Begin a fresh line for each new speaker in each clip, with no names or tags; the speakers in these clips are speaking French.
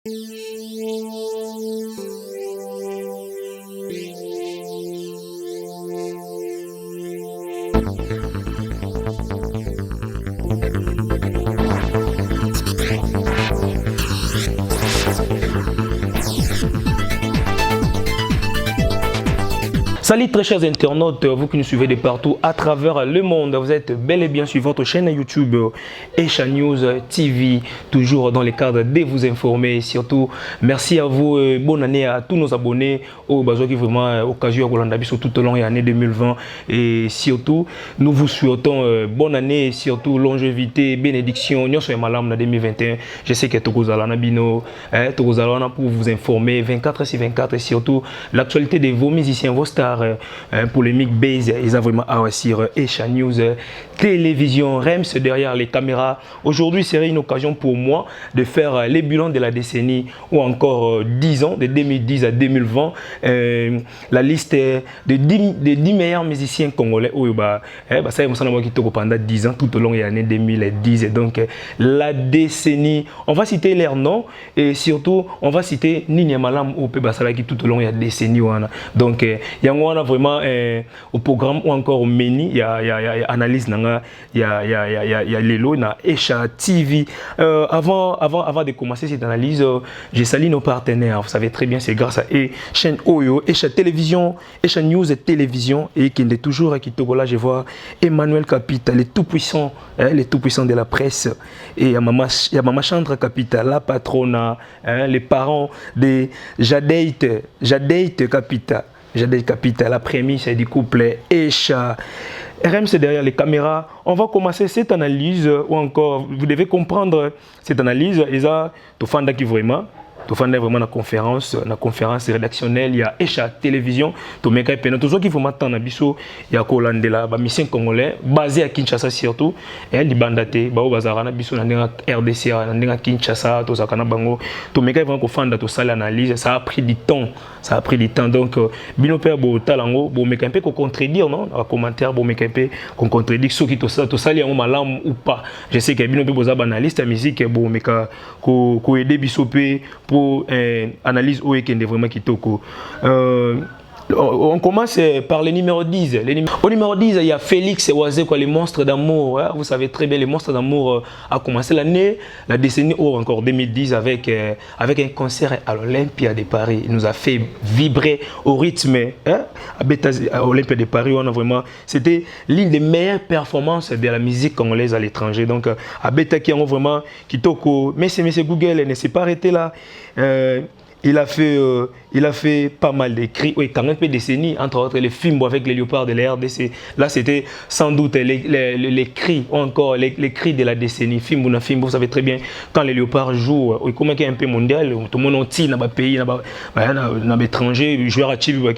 Salut très chers internautes, vous qui nous suivez de partout à travers le monde, vous êtes bel et bien sur votre chaîne YouTube Esha News TV, toujours dans le cadre de vous informer. Surtout, merci à vous, bonne année à tous nos abonnés, au besoin qui vraiment occasion à Golandabiso tout au long de l'année 2020. Et surtout, nous vous souhaitons bonne année, surtout longévité, bénédiction. Nous sommes malam en 2021. Je sais que Togozalana Bino, Togozalana pour vous informer 24/24 et surtout l'actualité de vos musiciens, vos stars. Polémique base, ils ont vraiment à sur Esha News télévision, Rems derrière les caméras. Aujourd'hui serait une occasion pour moi de faire les bilans de la décennie ou encore 10 ans, de 2010 à 2020, la liste des 10 meilleurs musiciens congolais. Ça pendant 10 ans tout au long de l'année 2010 et donc la décennie. On va citer leurs noms et surtout on va citer Nini Malam ou Pebasalaki tout au long de la décennie. Donc il y a vraiment au programme ou encore au menu, il y a analyse, il y a Lelo, il y a Esha TV. Avant de commencer cette analyse, je salue nos partenaires. Vous savez très bien, c'est grâce à chaîne Oyo, Esha Télévision, Esha News et Télévision, et qui est toujours à Kitogola. Je vois Emmanuel Capita, les tout-puissants de la presse, et il y a Maman Chandra Capita, la patronne, les parents de Jadeit Capita. Jadeit Capita, la prémisse du couple Esha. RMC derrière les caméras. On va commencer cette analyse, ou encore, vous devez comprendre cette analyse. Et ça, tout le monde qui vraiment. Tout le monde vraiment la conférence rédactionnelle, il y a Esha Télévision, tout le monde tout ce qu'il faut maintenant biso, il y a Kolandela, mission congolais basé à Kinshasa surtout, et il bandate, ba bazarana biso na RDC, na Kinshasa, tout ça kana bango, tout le monde vraiment ko fanda to sala analyse, ça a pris du temps, donc bino père bo talango, bo meka un peu ko contredire non, dans commentaire bo meka un peu ko contredire ceux qui to sali en malam ou pas. Je sais que bino pe boza analyste à musique bo meka ko aider biso pe pour analyse où est vraiment kitoko. On commence par le numéro 10. Au numéro 10, il y a Félix Oisé, les monstres d'amour. Vous savez très bien, les monstres d'amour a commencé l'année, la décennie ou encore 2010 avec un concert à l'Olympia de Paris. Il nous a fait vibrer au rythme à l'Olympia de Paris. C'était l'une des meilleures performances de la musique congolaise à l'étranger. Donc, à Beta qui ont vraiment kitoko. Mais c'est Google, ne s'est pas arrêté là. Il a fait pas mal de cris, oui, quand même peu de décennies, entre autres les films avec les léopards de la RDC. Là, c'était sans doute les cris, ou encore les cris de la décennie. Film, vous savez très bien, quand les léopards jouent, comment il y a un peu mondial, tout le monde tire dans le pays, dans l'étranger, joueur à Chibi, il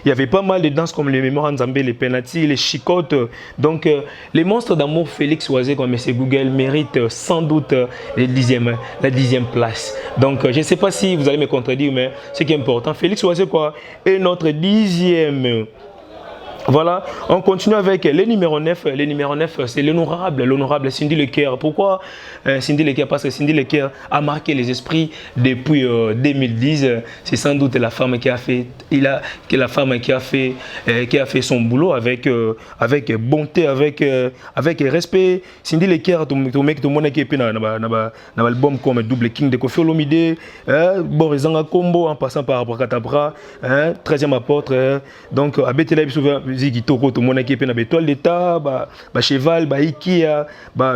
y avait pas mal de danses comme les mémoires Nzambé, les penalty, les chicottes. Donc, les monstres d'amour, Félix Oisé, comme M. Google, méritent sans doute la 10e place. Donc, je ne sais pas si vous allez me contredire, mais ce qui est important, Félix Oisé est notre 10e. Voilà, on continue avec le numéro 9. Le numéro 9, c'est l'honorable Cindy Leker. Pourquoi Cindy Leker? Parce que Cindy Leker a marqué les esprits depuis 2010. C'est sans doute la femme qui a fait, son boulot avec bonté, avec respect. Cindy Leker, tout le monde qui est dans l'album comme Double King de Koffi Olomide, Borizanga Combo en passant par Abracadabra, 13e apôtre. Donc, à Bethlehem, souvent. Tout le monde qui est dans l'étoile d'État, cheval, Ikea,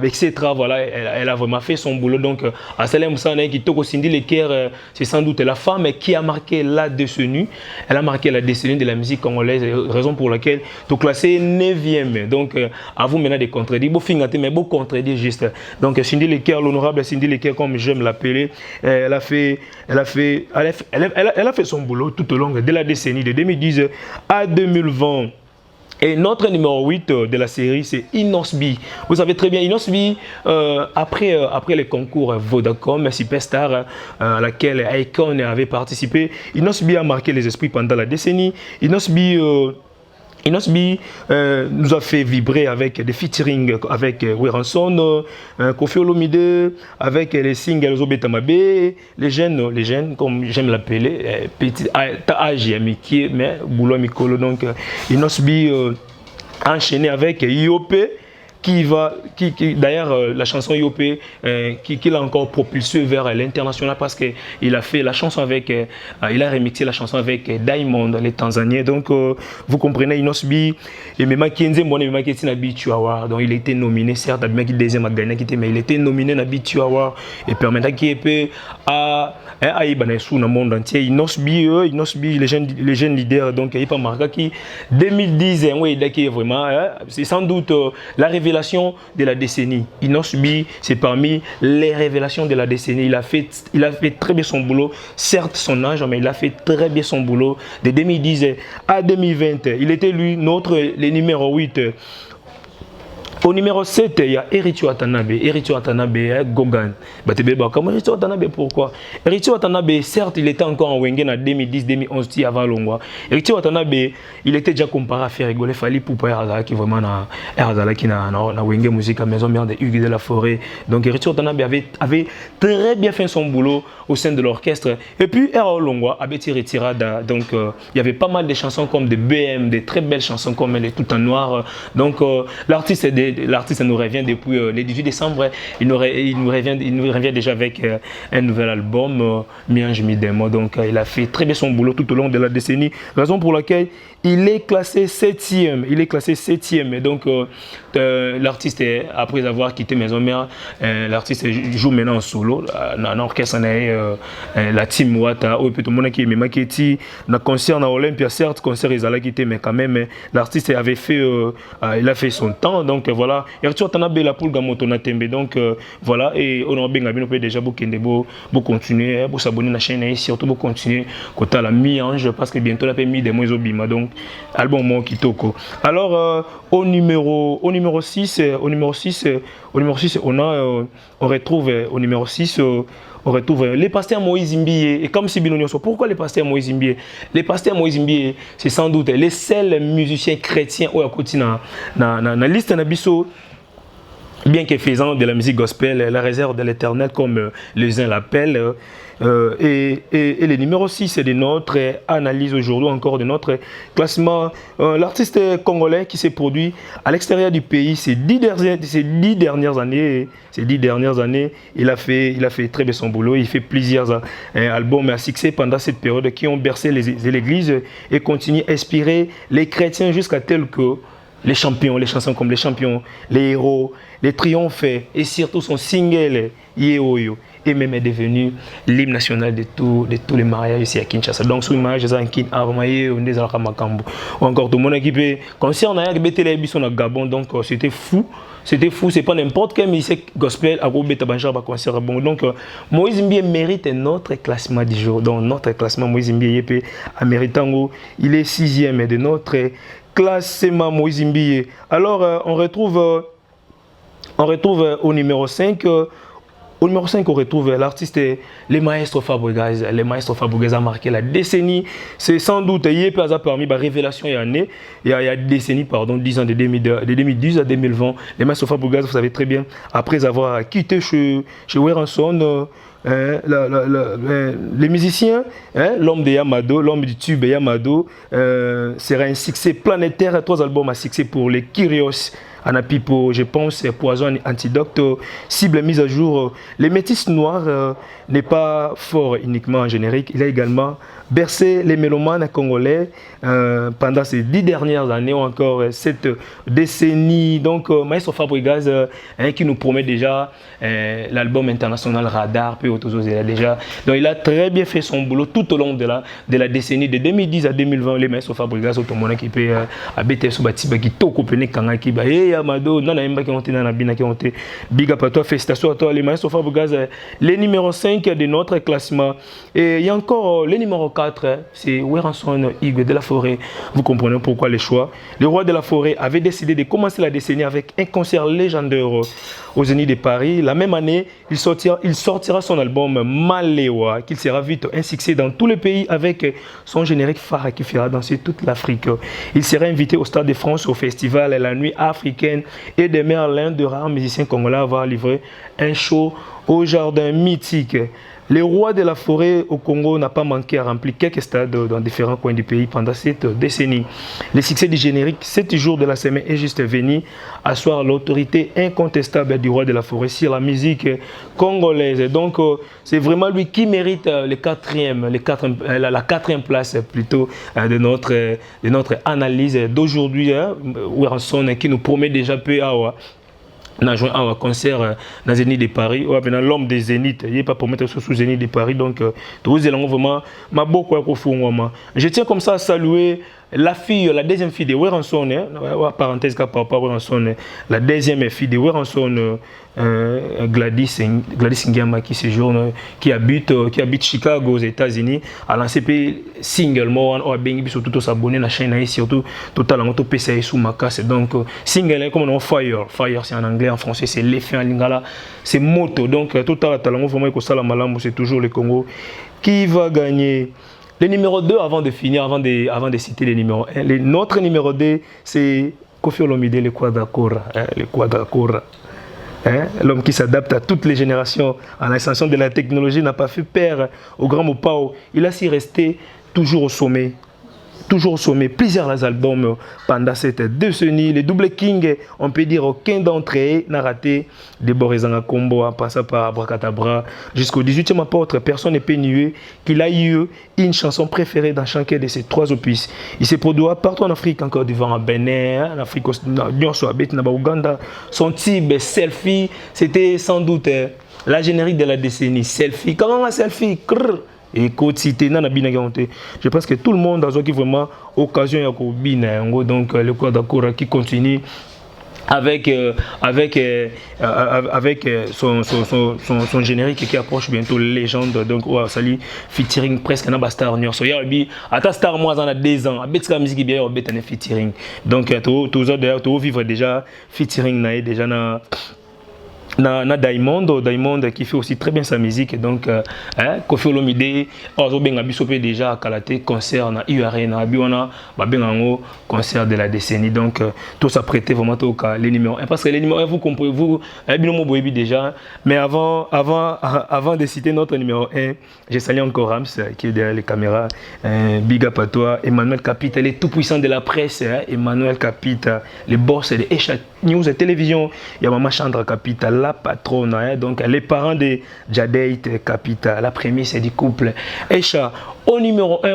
etc. Voilà, elle a vraiment fait son boulot. Donc, à Salem Sana qui toko Cindy Leker, c'est sans doute la femme qui a marqué la décennie. Elle a marqué la décennie de la musique congolaise, raison pour laquelle tu classé 9e. Donc, à vous maintenant de contredire, mais beau contredire juste. Donc, Cindy Leker, l'honorable Cindy Leker, comme j'aime l'appeler, elle a fait son boulot tout au long de la décennie de 2010 à 2020. Et notre numéro 8 de la série, c'est Inosbi. Vous savez très bien, Inosbi, après les concours Vodacom, Superstar, à laquelle Icon avait participé, Inosbi a marqué les esprits pendant la décennie. Inosbi Inosbi nous a fait vibrer avec des featuring avec Weranson, Kofi Olomide, avec les singles Obetamabe, les jeunes comme j'aime l'appeler, petit âge mais boulot Mikolo. Donc Inosbi enchaîné avec IOP. D'ailleurs, la chanson IOP, qui l'a encore propulsé vers l'international parce qu'il a fait la chanson avec, il a remixé la chanson avec Diamond, les Tanzaniens. Donc, vous comprenez, Inosbi, et même Kenze, moi, même Kenze Nabitu Award. Donc, il a été nominé, certes, à deuxième à gagner, mais il a été nominé Nabitu Award et permettant qu'il ait dans le monde entier. Inosbi, les jeunes leaders, donc, il n'y a pas marqué qui 2010, qui est vraiment, c'est sans doute la révélation de la décennie. Inosbi, c'est parmi les révélations de la décennie. Il a fait très bien son boulot. Certes, son âge, mais il a fait très bien son boulot. De 2010 à 2020, il était lui, le numéro 8. Au numéro 7, il y a Eritio Watanabe. Eritio Watanabe, Gogan. Comment Eritio Watanabe, pourquoi? Eritio Watanabe, certes, il était encore en Wengen en 2010-2011, avant Longwa. Eritio Watanabe, il était déjà comparé à faire rigoler Fali Poupa Erazala, qui vraiment na Wengen Musique, à Maison Mère de Hugues de la Forêt. Donc Eritio Watanabe avait très bien fait son boulot au sein de l'orchestre. Et puis, Erao Longwa avait tiré Tirada. Donc, il y avait pas mal de chansons comme des BM, des très belles chansons comme les Tout en Noir. Donc, l'artiste nous revient depuis le 18 décembre. Il nous revient déjà avec un nouvel album, Miange Midemo. Donc, il a fait très bien son boulot tout au long de la décennie. Raison pour laquelle il est classé 7e. Il est classé 7e. Et donc, l'artiste, après avoir quitté Maison Mère, l'artiste joue maintenant en solo. Dans l'orchestre, la team Wata. Tout le monde qui est même qui dans concert à Olympia, certes, concert ils allaient quitter, mais quand même, l'artiste avait fait, il a fait son temps. Donc, voilà. Et tu as la poule gamoto na tembe. Donc, voilà. Et on a bien peut déjà continuer, pour s'abonner à la chaîne et surtout pour continuer côté la mi-ange parce que bientôt la mi des mois obima. Donc, album mon kitoko. Alors, au numéro 6, on retrouve au numéro 6 on retrouve les pasteurs Moïse Mbié. Et comme si Binonioso, pourquoi les pasteurs Moïse Mbié? Les pasteurs Moïse Mbié, c'est sans doute les seuls musiciens chrétiens au côté na liste nabiso, bien que faisant de la musique gospel, la réserve de l'éternel, comme les uns l'appellent. Et le numéro 6, c'est de notre analyse aujourd'hui, encore de notre classement. L'artiste congolais qui s'est produit à l'extérieur du pays ces 10 dernières années, il a fait très bien son boulot. Il fait plusieurs albums à succès pendant cette période qui ont bercé l'église et continuent à inspirer les chrétiens jusqu'à tel que les champions, les chansons comme les champions, les héros, les triomphes et surtout son single Yeoyo et même est devenu l'hymne national de tous les mariages ici à Kinshasa. Donc sur le mariage de Zankin Avamaye on des Alakamakambo ou encore tout mon équipe concernant avec BTL Bisson à Gabon. Donc c'était fou, c'est pas n'importe quel musique gospel à Robeta Banjar à concert bon. Donc Moïse Mbié mérite notre classement du jour. Dans notre classement Moïse Mbié a méritant, il est 6e de notre classement Moïse Mbié. Alors on retrouve au numéro 5. Au numéro 5, on retrouve l'artiste, les maestros Fabregas. Les maestros Fabregas a marqué la décennie. C'est sans doute, il y a parmi les révélations, il y a des décennies, pardon, 10 ans de 2010 à 2020. Les maestros Fabregas, vous savez très bien, après avoir quitté chez Weranson, les musiciens, l'homme de Yamado, l'homme du tube Yamado, sera un succès planétaire. 3 albums à succès pour les Kyrios. Anapipo, je pense, Poison Antidote, cible mise à jour. Les métis noirs n'est pas fort uniquement en générique, il a également bercé les mélomanes congolais pendant ces 10 dernières années ou encore cette décennie. Donc, Maestro Fabregas qui nous promet déjà l'album international Radar, puis déjà. Donc, il a très bien fait son boulot tout au long de la décennie de 2010 à 2020. Les Maestro Fabregas, autrement qui peut habiter sur Batiba qui toko pene kanga qui ba Amado, nana imba qui ont été nana bina qui ont été big up à toi, félicitations à toi. Les Maestro Fabregas, les numéro 5 de notre classement. Et il y a encore le numéro 4, c'est Weranson Hugues de la Forêt. Vous comprenez pourquoi les choix. Le roi de la Forêt avait décidé de commencer la décennie avec un concert légendaire au Zénith de Paris. La même année, il sortira son son album Malewa, qui sera vite un succès dans tous les pays avec son générique phare qui fera danser toute l'Afrique. Il sera invité au Stade de France au festival La Nuit africaine et demeure l'un des rares musiciens congolais à avoir livré un show au jardin mythique. Le roi de la forêt au Congo n'a pas manqué à remplir quelques stades dans différents coins du pays pendant cette décennie. Le succès du générique 7 jours de la semaine est juste venu asseoir l'autorité incontestable du roi de la forêt sur la musique congolaise. Donc c'est vraiment lui qui mérite la quatrième place plutôt de notre analyse d'aujourd'hui. Werenson qui nous promet déjà peu à on a joué un concert dans Zénith de Paris, l'homme des Zénith, il n'est pas pour mettre sous Zénith de Paris, donc tous allons vraiment, je tiens comme ça à saluer la deuxième fille de Werenson, parenthèse par rapport à Werenson, la deuxième fille de Werenson, Gladys Ngiama qui séjourne, qui habite Chicago aux États-Unis, a lancé un single, surtout s'abonner à la chaîne et surtout total en PC sous ma casse. Donc single comme on fire c'est en anglais, en français c'est l'effet en lingala, c'est moto. Donc total talent vraiment que ça la malamou, c'est toujours le Congo qui va gagner. Le numéro 2, avant de finir, avant de citer le numéro 1, notre numéro 2, c'est Koffi Olomide, le Quadrakora. L'homme qui s'adapte à toutes les générations, à l'ascension de la technologie, n'a pas fait peur au grand Mopao. Il a su rester toujours au sommet. Plusieurs albums pendant cette décennie. Les Double King, on peut dire aucun d'entre eux n'a raté. De Borizanga Combo, en passant par Abracadabra, jusqu'au 18e apôtre, personne n'est peut nier qu'il a eu une chanson préférée dans chacun de ces 3 opus. Il s'est produit partout en Afrique, encore devant à Bénin, en Afrique, en Ouganda. Son type Selfie, c'était sans doute la générique de la décennie. Selfie, comment un selfie? Et je pense que tout le monde a vraiment occasion de donc le Quadrakora qui continue avec son générique qui approche bientôt légende. Donc salut featuring presque na star nyonso ya bi ata star moi en a 2 ans avec la musique bien on featuring. Donc tout vivre déjà featuring déjà na Diamond qui fait aussi très bien sa musique. Donc Koffi Olomide ozobenga biso pe déjà à Kalaté concert na URN biwana babengango concert de la décennie. Donc tout ça prêtait vraiment au cas les numéros 1 parce que les numéros 1 vous comprenez vous binomo boyebi déjà, mais avant de citer notre numéro 1, je salue encore Rams qui est derrière les caméras. Big up à toi Emmanuel Capita, le tout puissant de la presse, Emmanuel Capita, le boss de Esha News et télévision. Il y a Maman Chandra Capita, la patronne, donc les parents de Jadeit Capita, la prémisse du couple. Esha, au numéro 1,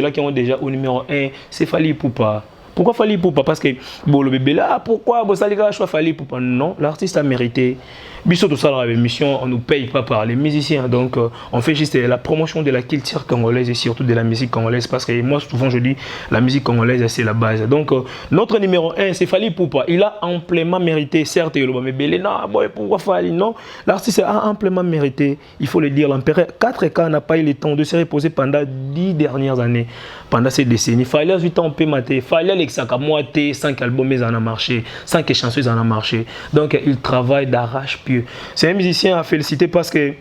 là qui ont déjà au numéro 1, c'est Fally Ipupa. Pourquoi Fally Ipupa? Parce que bon, le bébé là, pourquoi Bosalika choix Fally Ipupa? Non, l'artiste a mérité. Biso tout ça, la émission, on ne nous paye pas par les musiciens, donc on fait juste la promotion de la culture congolaise et surtout de la musique congolaise, parce que moi souvent je dis la musique congolaise c'est la base. Donc notre numéro 1 c'est Fally Ipupa, il a amplement mérité, certes il va me belé, non boy, pourquoi Fally? Non, l'artiste a amplement mérité, il faut le dire. L'empereur 4K n'a pas eu le temps de se reposer pendant 10 dernières années, pendant ces décennies. Fally 8 ans peut mater, Fally Alexaka moitié 5 albums en a marché, 5 chansons en a marché, donc il travaille d'arrache-pied. C'est un musicien à féliciter parce que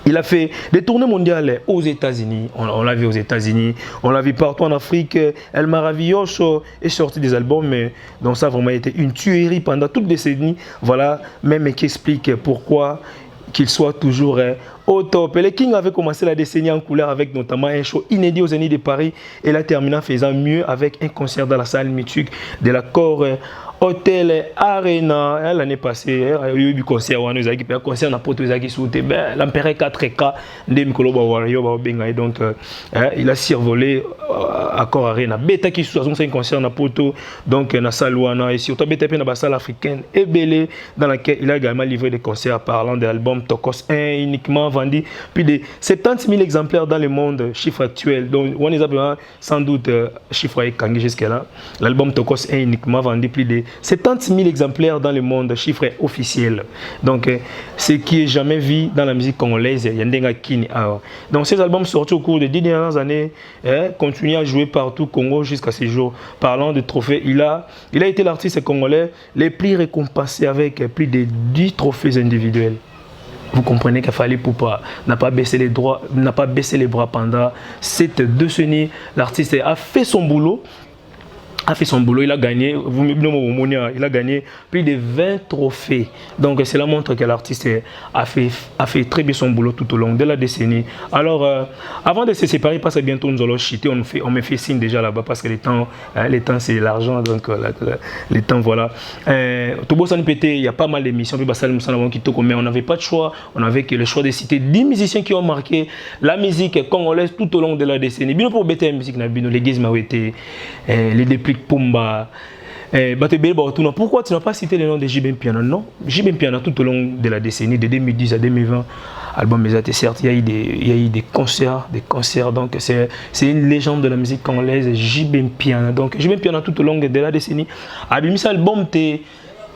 il a fait des tournées mondiales aux États-Unis. On l'a vu aux États-Unis, on l'a vu partout en Afrique. El Maravilloso est sorti des albums, mais donc ça a vraiment été une tuerie pendant toute décennie. Voilà, même qui explique pourquoi qu'il soit toujours au top. Et les King avait commencé la décennie en couleur avec notamment un show inédit aux Zénith de Paris et l'a terminé en faisant mieux avec un concert dans la salle mythique de la Core Hotel Arena. L'année passée, il y a eu un concert où on a concert l'Empereur 4K de Mikolo Bawario. Donc il a survolé à Core Arena. Beta qui soit un concert na poto, donc na Salouana et surtout Beta dans la salle africaine et Belé dans laquelle il a également livré des concerts parlant de l'album Tokos 1 uniquement vendu plus de 70 000 exemplaires dans le monde, chiffre actuel. Donc on les a sans doute chiffre Kangi jusqu'à là. L'album Tokos 1 uniquement vendu plus de 70 000 exemplaires dans le monde, chiffre officiel. Donc, ce qui est jamais vu dans la musique congolaise, Yandenga Kini. Donc, ces albums sortis au cours des 10 dernières années continuent à jouer partout au Congo jusqu'à ce jour. Parlant de trophées, il a été l'artiste congolais le plus récompensé avec plus de 10 trophées individuels.
Vous comprenez qu'il fallait Poupa n'a pas baissé les droits, n'a pas baissé les bras pendant cette décennie. L'artiste a fait son boulot. Il a gagné, il a gagné plus de 20 trophées. Donc cela montre que l'artiste a fait très bien son boulot tout au long de la décennie. Alors, avant de se séparer, parce que bientôt nous allons chuter, on me fait signe déjà là-bas parce que les temps c'est l'argent, donc les temps voilà. Tobo Sanipété, il y a pas mal d'émissions, mais on n'avait pas de choix, on avait que le choix de citer 10 musiciens qui ont marqué la musique congolaise tout au long de la décennie. Bien pour BTM musique, les Guiz Mawete, les dépliques Pumba. Pourquoi tu n'as pas cité le nom de JB Piana? Non, JB Piana tout au long de la décennie, de 2010 à 2020, album Mesate, certes, il y a eu des concerts, donc c'est une légende de la musique congolaise, JB Piana. Donc JB Piana tout au long de la décennie, Abimisa album t'es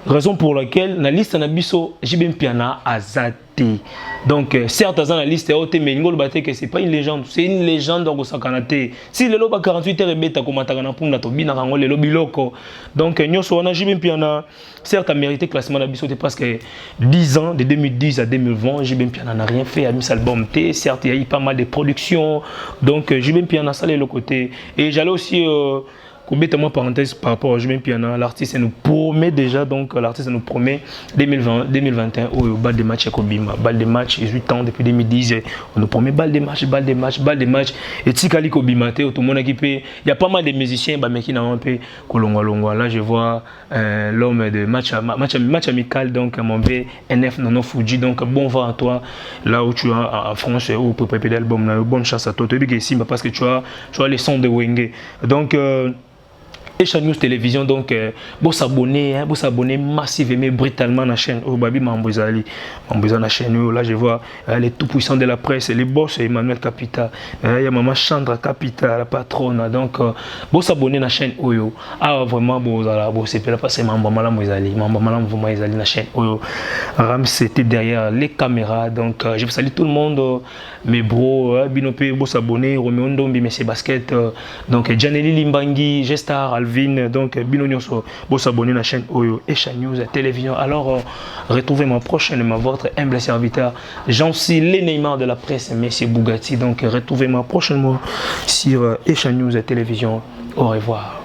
raison pour laquelle la liste Nabiso JB Piana a zaté. Donc certes dans la liste mais que c'est pas une légende, c'est une légende dans Sakanate. Si le loba 48 heures beta comme Matagana Punda to bina rango le lobiloko. Donc nyoso wana JB Piana certes a mérité classement Nabiso de presque 10 ans de 2010 à 2020. JB Piana n'a rien fait à mis album T, certes il y a eu pas mal de productions. Donc JB Piana ça le côté et j'allais aussi moi parenthèse par rapport à JB Piana, l'artiste nous promet déjà, donc l'artiste nous promet 2021 au bal de match à Kobima, bal de match 18 ans depuis 2010, on nous promet bal de match et Tikali Kobima, tout le monde équipé, il y a pas mal de musiciens mais qui n'ont un peu Kolongwa. Là je vois l'homme de match amical, donc mon NF Nono Fuji, donc bon vent à toi là où tu es en France ou pour préparer l'album, bonne chance à toi, parce que tu as les sons de Wenge, donc Esha News Télévision, donc vous s'abonner massivement, brutalement à la chaîne. Oh, Babi Mambouzali, la chaîne. Là, je vois les tout puissants de la presse, les boss, Emmanuel Capita, il y a Maman Chandra Capita, la patronne. Donc, vous s'abonner à la chaîne Oyo. Ah, vraiment, c'est pas passer Mambamala Mouzali, la chaîne Oyo. Ram, c'était derrière les caméras. Donc, je vous salue tout le monde, mes bros, Binopé, vous s'abonner, Roméo Ndombi, Messi Basket, donc, Janely Limbangi, Gestar, Alvin, donc Binonyoso, vous s'abonner à la chaîne Oyo Esha News Télévision. Alors, retrouvez-moi prochainement, votre humble serviteur, Jean-C, les Neymar de la presse, Messi Bugatti. Donc, retrouvez-moi prochainement sur Esha News Télévision. Au revoir.